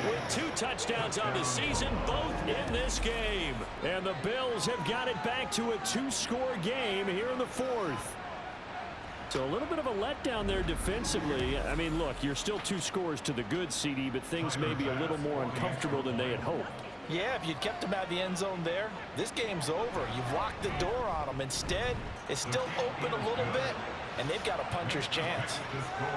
with 2 touchdowns on the season, both in this game. And the Bills have got it back to a 2-score game here in the 4th. So a little bit of a letdown there defensively. I mean, look, you're still 2 scores to the good, CD, but things may be a little more uncomfortable than they had hoped. Yeah, if you'd kept them out of the end zone there, this game's over. You've locked the door on them. Instead, it's still open a little bit, and they've got a puncher's chance.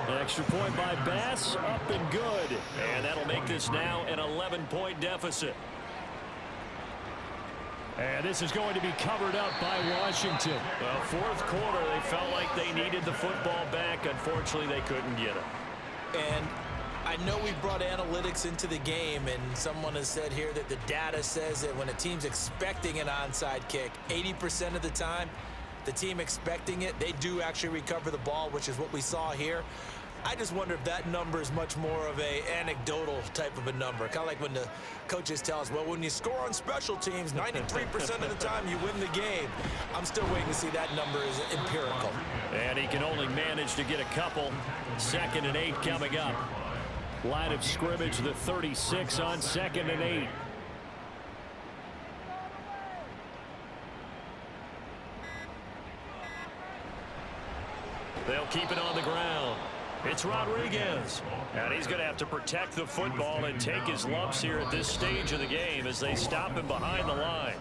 An extra point by Bass, up and good. And that'll make this now an 11-point deficit. And this is going to be covered up by Washington. Well, 4th quarter, they felt like they needed the football back. Unfortunately, they couldn't get it. And I know we brought analytics into the game, and someone has said here that the data says that when a team's expecting an onside kick, 80% of the time, the team expecting it, they do actually recover the ball, which is what we saw here. I just wonder if that number is much more of a anecdotal type of a number. Kind of like when the coaches tell us, well, when you score on special teams, 93% of the time you win the game. I'm still waiting to see that number is empirical. And he can only manage to get a couple. 2nd and 8 coming up. Line of scrimmage, the 36 on 2nd and 8. They'll keep it on the ground. It's Rodriguez. And he's going to have to protect the football and take his lumps here at this stage of the game as they stop him behind the line.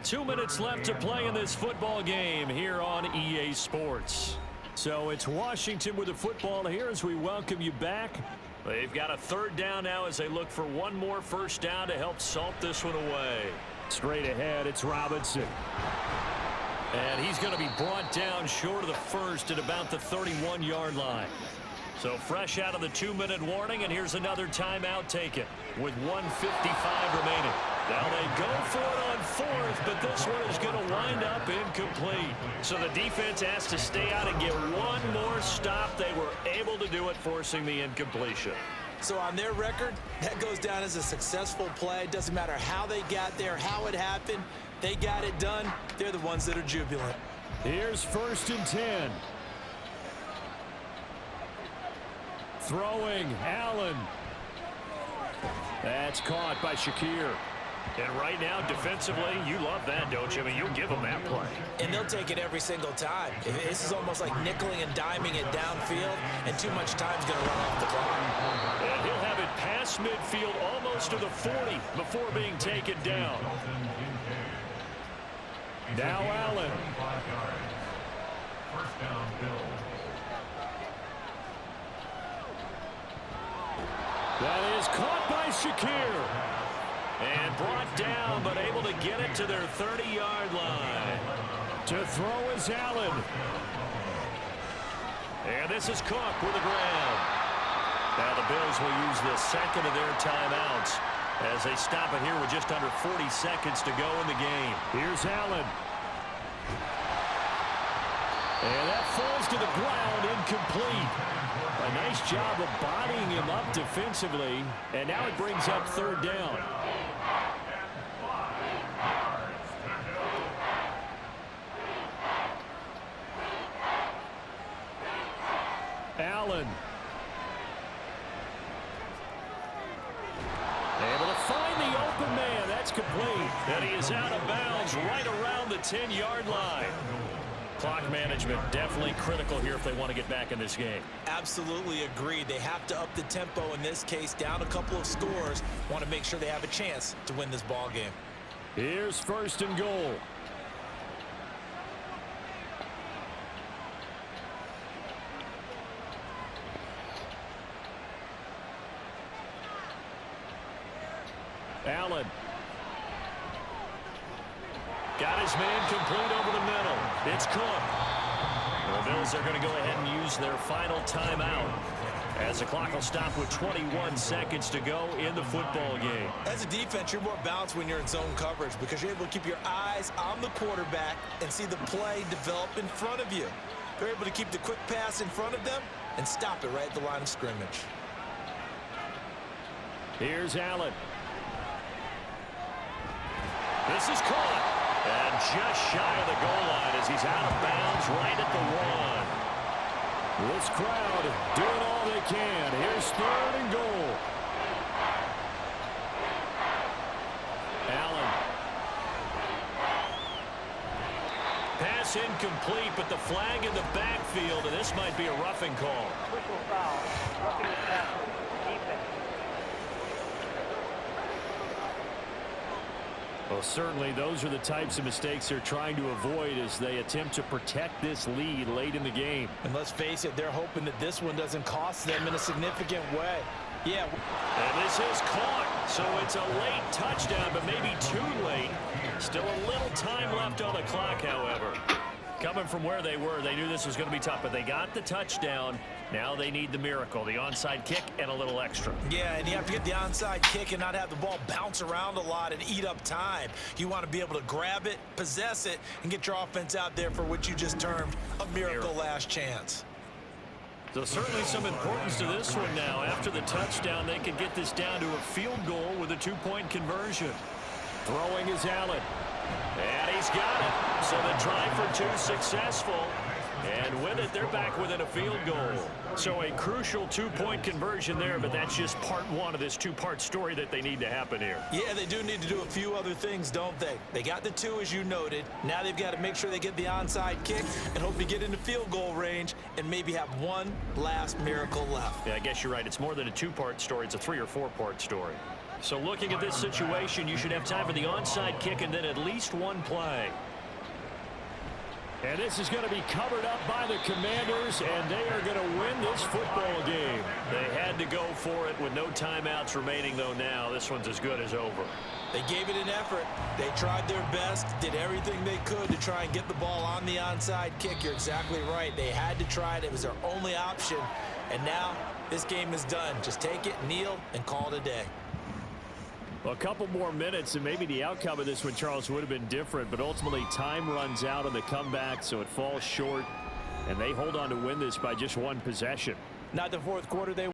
2 minutes left to play in this football game here on EA Sports. So it's Washington with the football here as we welcome you back. They've got a 3rd down now as they look for one more first down to help salt this one away. Straight ahead, it's Robinson. And he's going to be brought down short of the first at about the 31-yard line. So fresh out of the 2-minute warning, and here's another timeout taken with 1:55 remaining. Now they go for it on 4th, but this one is going to wind up incomplete. So the defense has to stay out and get one more stop. They were able to do it, forcing the incompletion. So on their record, that goes down as a successful play. Doesn't matter how they got there, how it happened. They got it done. They're the ones that are jubilant. Here's 1st and 10. Throwing, Allen. That's caught by Shakir. And right now, defensively, you love that, don't you? I mean, you'll give them that play. And they'll take it every single time. This is almost like nickeling and diming it downfield, and too much time's going to run off the clock. And he'll have it past midfield almost to the 40 before being taken down. Now Allen. First down, Bills. That is caught by Shakir. And brought down, but able to get it to their 30-yard line. To throw is Allen. And this is Cook with the grab. Now the Bills will use the 2nd of their timeouts as they stop it here with just under 40 seconds to go in the game. Here's Allen. And that falls to the ground, incomplete. A nice job of bodying him up defensively. And now it brings up 3rd down. Allen. Able to find the open man. That's complete. And he is out of bounds right around the 10-yard line. Clock management definitely critical here if they want to get back in this game. Absolutely agreed. They have to up the tempo in this case, down a couple of scores. Want to make sure they have a chance to win this ball game. Here's 1st and goal. Allen. Got his man complete over the middle. It's Cook. The Bills are going to go ahead and use their final timeout As the clock will stop with 21 seconds to go in the football game. As a defense, you're more balanced when you're in zone coverage because you're able to keep your eyes on the quarterback and see the play develop in front of you. They're able to keep the quick pass in front of them and stop it right at the line of scrimmage. Here's Allen. This is caught. And just shy of the goal line as he's out of bounds right at the 1. This crowd doing all they can. Here's 3rd and goal. Allen. Pass incomplete, but the flag in the backfield, and this might be a roughing call. Whistle foul. Roughing the passer. Defense. Well, certainly those are the types of mistakes they're trying to avoid as they attempt to protect this lead late in the game. And let's face it, they're hoping that this one doesn't cost them in a significant way. Yeah. And this is caught, so it's a late touchdown, but maybe too late. Still a little time left on the clock, however. Coming from where they were, they knew this was going to be tough, but they got the touchdown. Now they need the miracle, the onside kick and a little extra. Yeah, and you have to get the onside kick and not have the ball bounce around a lot and eat up time. You want to be able to grab it, possess it, and get your offense out there for what you just termed a miracle last chance. So certainly some importance to this one now. After the touchdown, they could get this down to a field goal with a 2-point conversion. Throwing is Allen. And he's got it. So the try for 2 successful. And with it, they're back within a field goal. So a crucial 2-point conversion there, but that's just part 1 of this 2-part story that they need to happen here. Yeah, they do need to do a few other things, don't they? They got the 2, as you noted. Now they've got to make sure they get the onside kick and hope to get into field goal range and maybe have one last miracle left. Yeah, I guess you're right. It's more than a 2-part story. It's a 3- or 4-part story. So looking at this situation, you should have time for the onside kick and then at least one play. And this is going to be covered up by the Commanders, and they are going to win this football game. They had to go for it with no timeouts remaining, though now this one's as good as over. They gave it an effort. They tried their best, did everything they could to try and get the ball on the onside kick. You're exactly right. They had to try it. It was their only option. And now this game is done. Just take it, kneel, and call it a day. Well, a couple more minutes, and maybe the outcome of this one, Charles, would have been different. But ultimately, time runs out on the comeback, so it falls short. And they hold on to win this by just 1 possession. Not the fourth quarter they